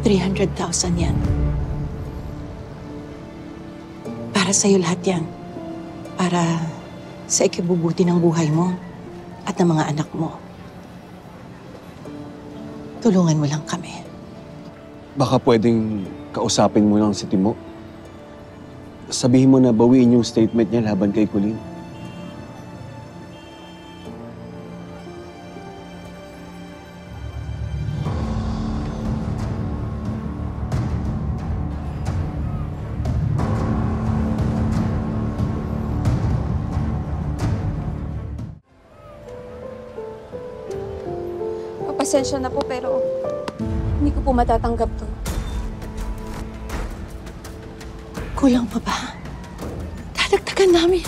300,000 yan. Para sa'yo lahat yan. Para sa ikibubuti ng buhay mo at ng mga anak mo. Tulungan mo lang kami. Baka pwedeng kausapin mo lang si Timo. Sabihin mo na bawiin yung statement niya laban kay Colleen. Pasensya na po pero hindi ko po matatanggap to. Kulang pa ba? Dadagdagan namin.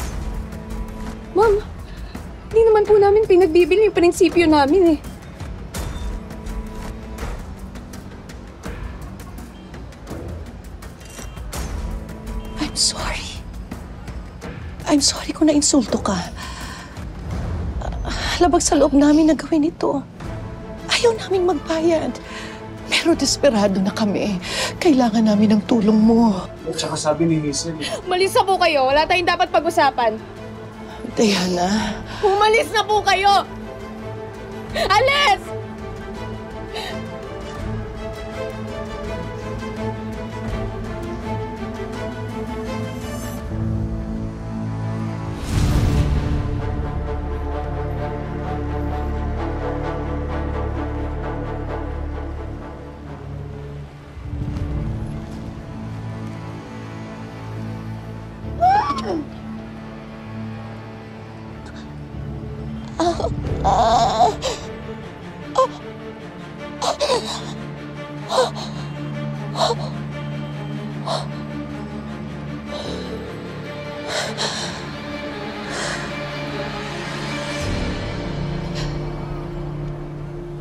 Ma'am, hindi naman po namin pinagbibili yung prinsipyo namin eh. I'm sorry. I'm sorry kung nainsulto ka. Labag sa loob namin na gawin ito. Ayaw naming magbayad. Pero desperado na kami. Kailangan namin ng tulong mo. At saka sabi ni Hazel, Umalis na po kayo. Wala tayong dapat pag-usapan. Diana. Umalis na po kayo! Alis!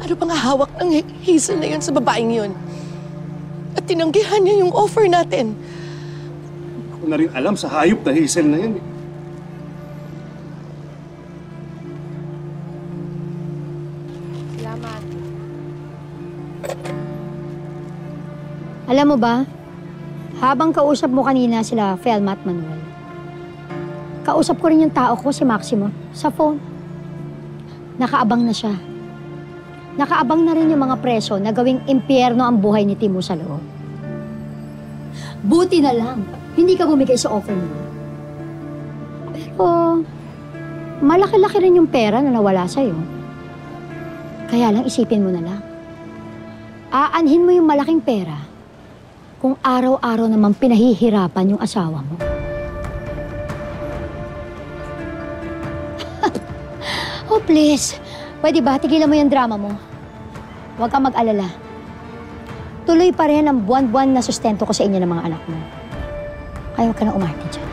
Ano pang hawak ng Hazel na yun sa babaeng yun? At tinanggihan niya yung offer natin. hindi ko na rin alam sa hayop na Hazel na yun. Salamat. Alam mo ba, habang kausap mo kanina sila Felma at Manuel, kausap ko rin yung tao ko, si Maximo, sa phone. Nakaabang na siya. Nakaabang na rin yung mga preso na gawing impyerno ang buhay ni Timo sa loob. Buti na lang, hindi ka bumigay sa offer mo. Pero, malaki-laki rin yung pera na nawala sa'yo. Kaya lang isipin mo na lang. Aanhin mo yung malaking pera kung araw-araw namang pinahihirapan yung asawa mo. Oh, please. Pwede ba? Tigilan mo yung drama mo. Huwag kang mag-alala. Tuloy pa rin ang buwan-buwan na sustento ko sa inyo ng mga anak mo. Kaya huwag ka na umarte dyan.